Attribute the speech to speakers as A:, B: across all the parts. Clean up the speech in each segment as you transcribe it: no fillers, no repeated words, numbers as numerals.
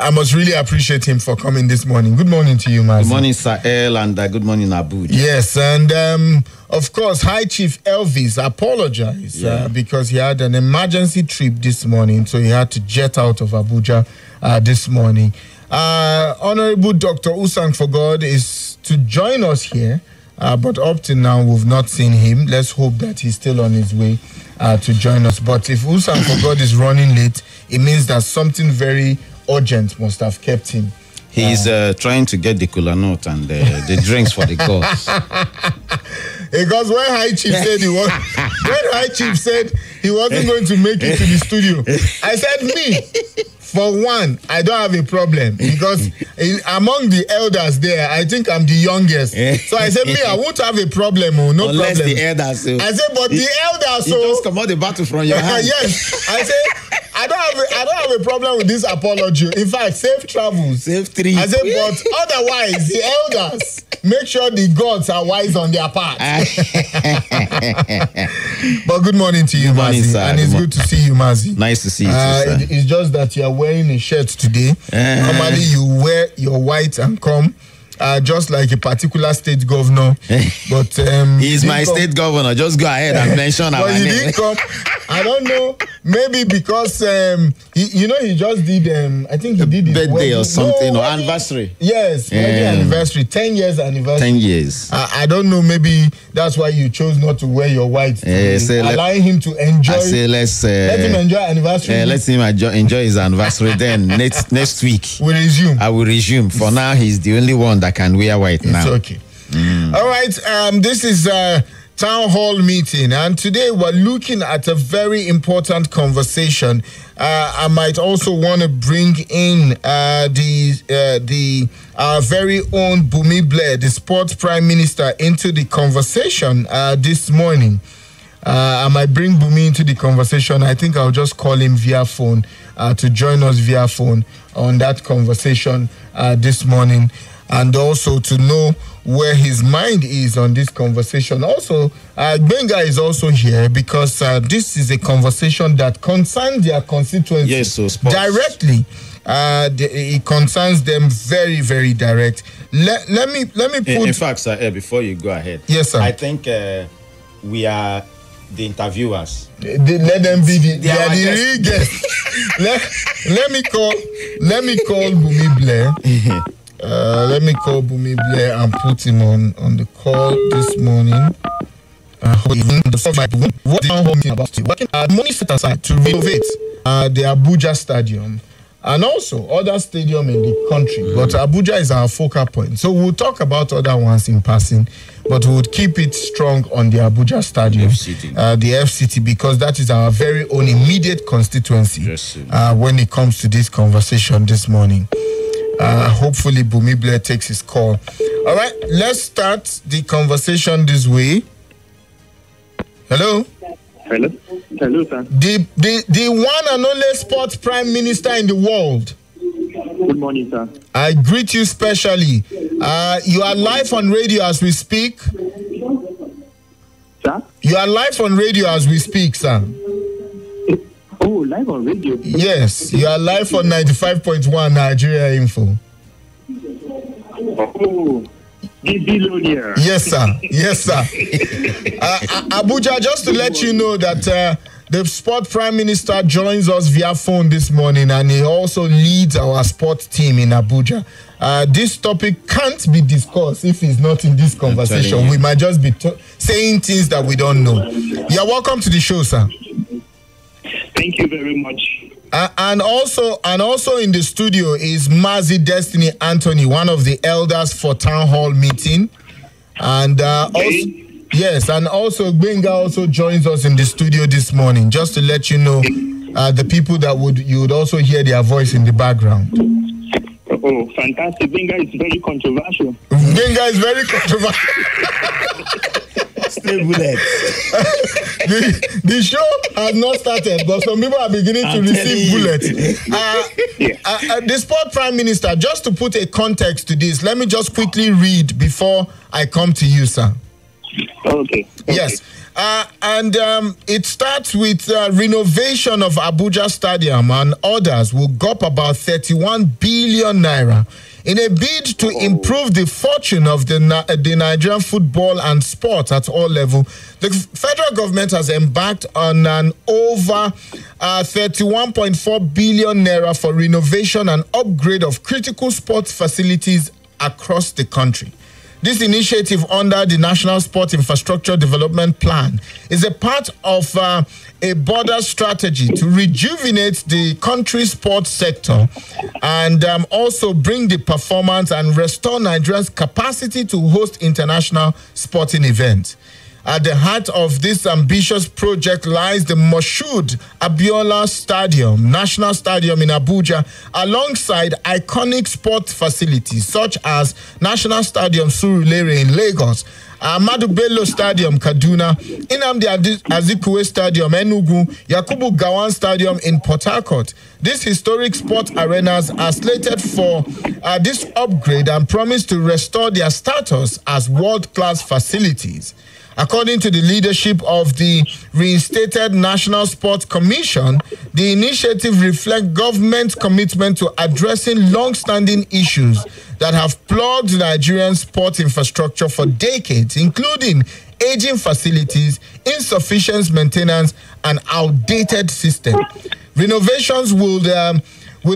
A: I must really appreciate him for coming this morning. Good morning to you, Mazi.
B: Good morning, Sir El, and good morning, Abuja.
A: Yes, and of course, High Chief Elvis apologized because he had an emergency trip this morning, so he had to jet out of Abuja this morning. Honorable Dr. Usang for God is to join us here, but up to now we've not seen him. Let's hope that he's still on his way to join us. But if Usang for God is running late, it means that something very urgent must have kept him.
B: He's trying to get the kola nut and the drinks for the gods.
A: Because when High Chief said he wasn't going to make it to the studio, I said, me, for one, I don't have a problem because among the elders there, I think I'm the youngest. So I said, me, I won't have a problem.
B: Unless
A: problem.
B: The elders.
A: I said, but the elders.
B: So just come out the battle from your hand.
A: Yes, I said. I don't have a problem with this apology. In fact, safe travels.
B: Safe trip.
A: I said, but otherwise, the elders make sure the gods are wise on their part. But good morning to you, Mazi. And it's good to see you, Mazi.
B: Nice to see you too, sir.
A: It's just that you are wearing a shirt today. Normally, you wear your white and come. Just like a particular state governor, but
B: he's my state governor. Just go ahead and mention our name.
A: Didn't come. I don't know. Maybe because he just did. I think he did his
B: birthday or something or
A: wedding.
B: Anniversary.
A: Yes, wedding anniversary. 10 years anniversary.
B: 10 years.
A: I don't know. Maybe that's why you chose not to wear your white. Allowing him to enjoy.
B: I say let
A: him enjoy anniversary.
B: Let him enjoy his anniversary. Then next week
A: we'll resume.
B: I will resume. For now, he's the only one that can wear white now.
A: It's okay. All right. This is Town Hall meeting, and today we're looking at a very important conversation. I might also want to bring in our very own Bumi Blair, the sports prime minister, into the conversation this morning. I might bring Bumi into the conversation. I think I'll just call him via phone to join us via phone on that conversation this morning, and also to know where his mind is on this conversation. Also, Benga is also here because this is a conversation that concerns their constituency directly. It concerns them very, very direct. Let me put...
B: In fact, sir, before you go ahead.
A: Yes, sir.
B: I think we are the interviewers.
A: Let them be the real guests. let me call Bumi Blair. Let me call Bumi Blair and put him on the call this morning. What the meeting about? Working money set aside to renovate the Abuja stadium and also other stadium in the country. But Abuja is our focal point. So we'll talk about other ones in passing, but we'll keep it strong on the Abuja stadium, the FCT, because that is our very own immediate constituency when it comes to this conversation this morning. Hopefully Bumi Blair takes his call. All right, let's start the conversation this way. Hello?
C: Hello, sir.
A: The one and only sports prime minister in the world.
C: Good morning, sir.
A: I greet you specially. You are live on radio as we speak.
C: Sir?
A: You are live on radio as we speak, sir.
C: Oh, live on radio?
A: Yes, you are live on 95.1 Nigeria Info.
C: Oh, billionaire.
A: Yes, sir. Yes, sir. Abuja, just to let you know that the sport prime minister joins us via phone this morning, and he also leads our sports team in Abuja. This topic can't be discussed if he's not in this conversation. We might just be saying things that we don't know. You're welcome to the show, sir.
C: Thank you very much.
A: And also in the studio is Mazi Destiny Anthony, one of the elders for Town Hall meeting. And also Benga also joins us in the studio this morning, just to let you know the people that you would also hear their voice in the background.
C: Oh, fantastic. Benga is very controversial.
A: Benga is very controversial.
B: Stay bullet.
A: The show has not started, but some people are beginning to receive bullets. The sport prime minister, just to put a context to this, let me just quickly read before I come to you, sir.
C: Okay.
A: Yes. And it starts with renovation of Abuja Stadium, and others will go up about 31 billion naira in a bid to improve the fortune of the Nigerian football and sport at all levels. The federal government has embarked on an over 31.4 billion naira for renovation and upgrade of critical sports facilities across the country. This initiative under the National Sport Infrastructure Development Plan is a part of a broader strategy to rejuvenate the country's sports sector and also bring the performance and restore Nigeria's capacity to host international sporting events. At the heart of this ambitious project lies the Moshood Abiola Stadium, National Stadium in Abuja, alongside iconic sports facilities such as National Stadium Surulere in Lagos, Ahmadu Bello Stadium Kaduna, Nnamdi Azikiwe Stadium Enugu, Yakubu Gowon Stadium in Port Harcourt. These historic sport arenas are slated for this upgrade and promise to restore their status as world-class facilities. According to the leadership of the reinstated National Sports Commission, the initiative reflects government's commitment to addressing long-standing issues that have plagued Nigerian sports infrastructure for decades, including aging facilities, insufficient maintenance, and outdated systems. Renovations will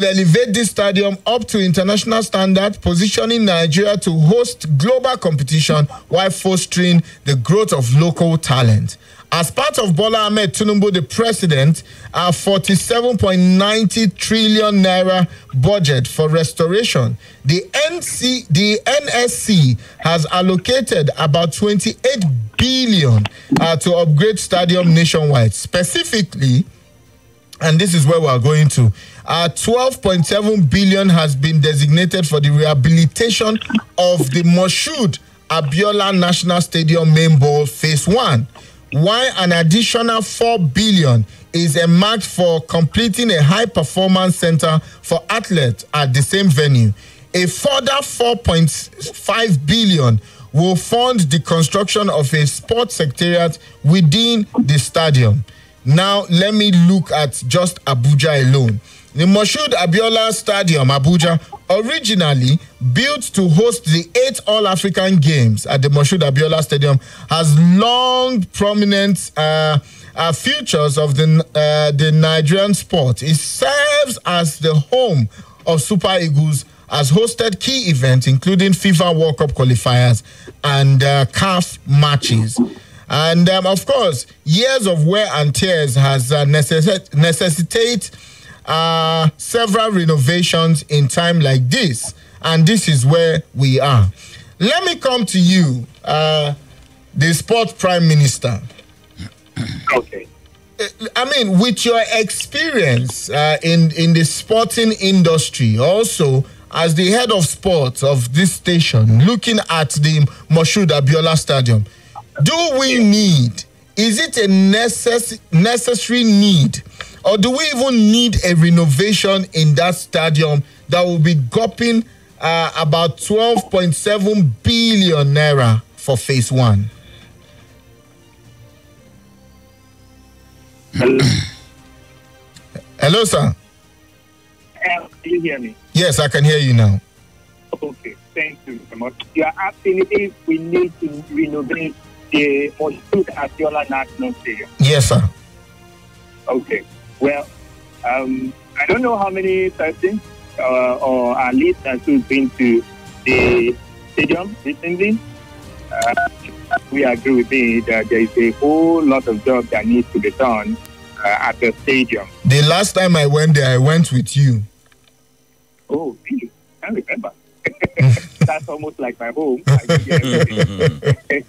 A: elevate this stadium up to international standard, positioning Nigeria to host global competition while fostering the growth of local talent. As part of Bola Ahmed Tinubu, the president, a 47.90 trillion naira budget for restoration, the NSC has allocated about 28 billion to upgrade stadium nationwide. Specifically, and this is where we are going to, 12.7 billion has been designated for the rehabilitation of the Moshood Abiola National Stadium main bowl phase 1, while an additional 4 billion is earmarked for completing a high-performance center for athletes at the same venue. A further 4.5 billion will fund the construction of a sports secretariat within the stadium. Now, let me look at just Abuja alone. The Moshood Abiola Stadium, Abuja, originally built to host the 8 All-African Games at the Moshood Abiola Stadium, has long prominent features of the Nigerian sport. It serves as the home of Super Eagles, has hosted key events including FIFA World Cup qualifiers and CAF matches. And of course, years of wear and tears has necessitate several renovations in time like this. And this is where we are. Let me come to you, the Sports Prime Minister.
C: Okay.
A: I mean, with your experience in the sporting industry, also as the head of sports of this station, looking at the Moshood Abiola Stadium, do we need, is it a necessary need, or do we even need a renovation in that stadium that will be gulping about 12.7 billion naira for phase 1? Hello, sir.
C: Can you hear me?
A: Yes, I can hear you now.
C: Okay, thank you very much. You are asking if we need to renovate the Moshood Abiola National Stadium.
A: Yes, sir.
C: Okay. Well, I don't know how many persons or our listeners who've been to the stadium recently. We agree with me that there is a whole lot of job that needs to be done at the stadium.
A: The last time I went there, I went with you.
C: Oh, really? I can't remember. That's almost like my home. Okay. The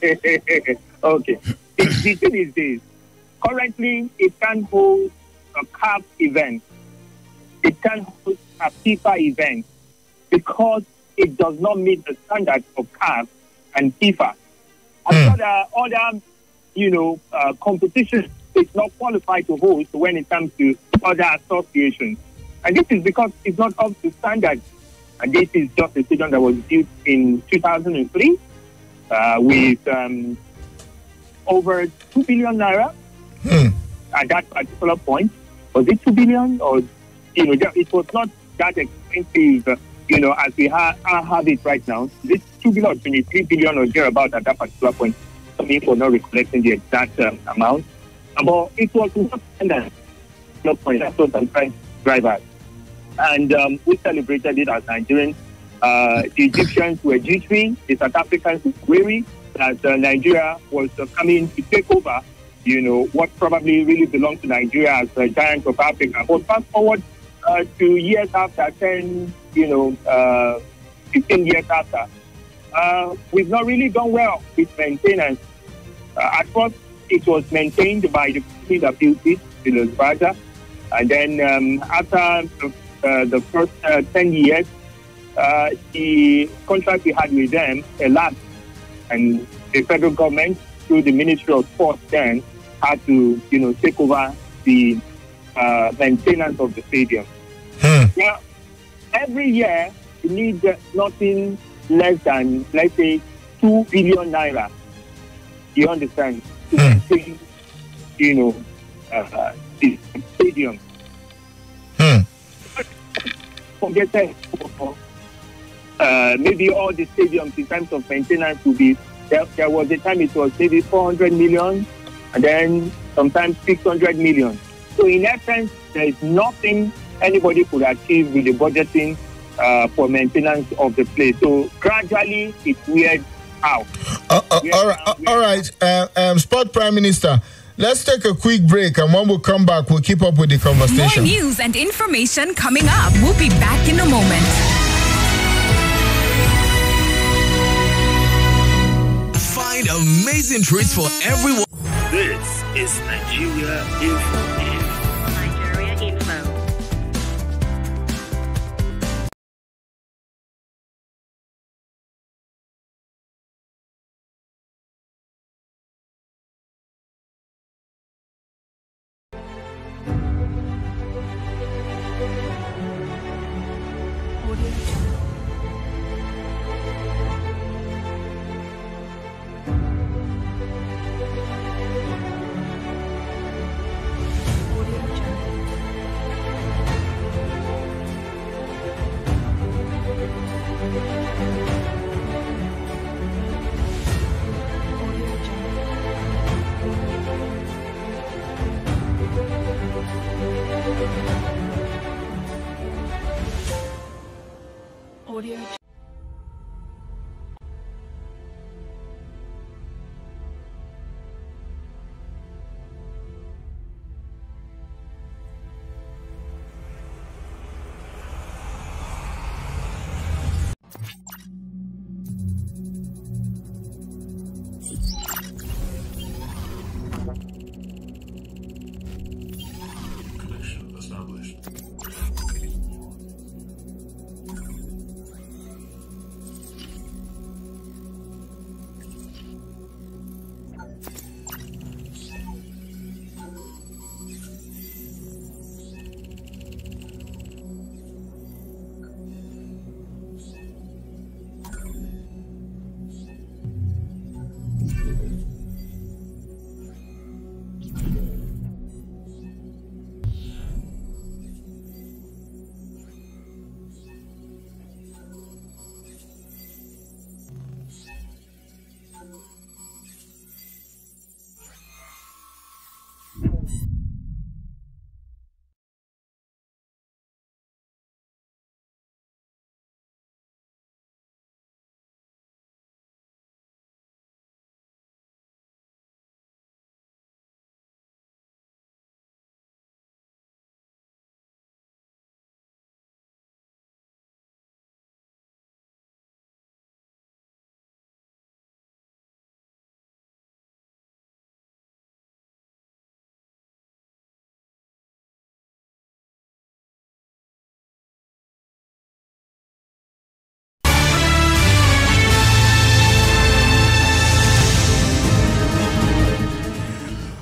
C: thing is this. Currently, it can hold a CAF event. It can host a FIFA event because it does not meet the standards of CAF and FIFA. And other competitions, it's not qualified to host when it comes to other associations. And this is because it's not up to standards. And this is just a stadium that was built in 2003 with over 2 billion naira at that particular point. Was it 2 billion or, it was not that expensive, as we have it right now. This 2 billion or 23 billion or thereabout at that particular point. Some people are not recollecting the exact amount. But it was not standard. No point. That's what I'm trying to drive at. And we celebrated it as Nigerians. The Egyptians were jittery. The South Africans were weary that Nigeria was coming to take over, what probably really belonged to Nigeria as a giant of Africa. But fast forward to years after, 10, 15 years after, we've not really done well with maintenance. At first, it was maintained by the company that built it, Abuja. And then after the first 10 years, the contract we had with them elapsed, and the federal government, through the Ministry of Sports, then had to, take over the maintenance of the stadium. Now, every year, you need nothing less than, let's say, 2 billion naira. You understand? To maintain, the stadium. Forget that. Maybe all the stadiums in terms of maintenance will be, there was a time it was maybe 400 million and then sometimes 600 million. So in essence, there is nothing anybody could achieve with the budgeting for maintenance of the place. So gradually it weared out.
A: All right. Sport Prime Minister, let's take a quick break, and when we come back, we'll keep up with the conversation.
D: More news and information coming up. We'll be back in a moment.
E: Find amazing treats for everyone.
F: This is Nigeria Info.
G: Nigeria Info.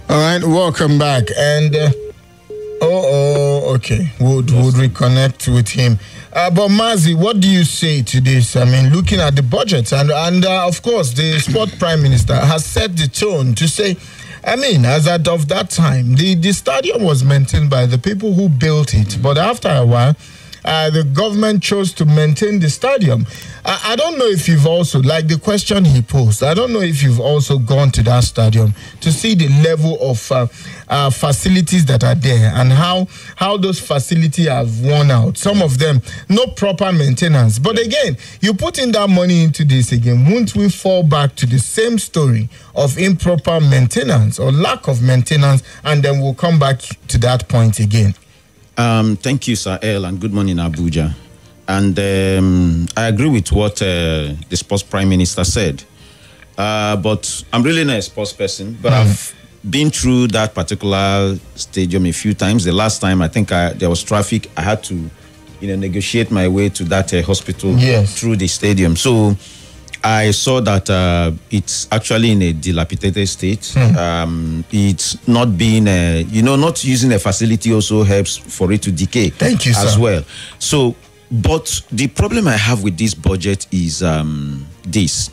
A: All right, welcome back. And Okay. Would reconnect with him. But Mazi, what do you say to this? I mean, looking at the budget and of course, the sport prime minister has set the tone to say, I mean, as of that time, the stadium was maintained by the people who built it. But after a while, the government chose to maintain the stadium. I don't know if you've also, like the question he posed, I don't know if you've also gone to that stadium to see the level of facilities that are there and how those facilities have worn out. Some of them, no proper maintenance. But again, you put in that money into this again, won't we fall back to the same story of improper maintenance or lack of maintenance, and then we'll come back to that point again?
B: Thank you, Sir El, and good morning, Abuja. And I agree with what the sports prime minister said. But I'm really not a sports person, but I've been through that particular stadium a few times. The last time, I think there was traffic. I had to, negotiate my way to that hospital through the stadium. So I saw that it's actually in a dilapidated state. It's not being, not using a facility also helps for it to decay.
A: Thank you,
B: as
A: sir.
B: well. So, but the problem I have with this budget is this.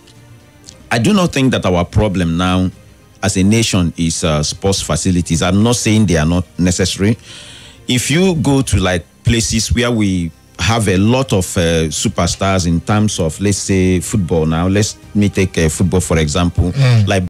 B: I do not think that our problem now as a nation is sports facilities. I'm not saying they are not necessary. If you go to like places where we have a lot of superstars in terms of, let's say, football now. Let me take football, for example. Like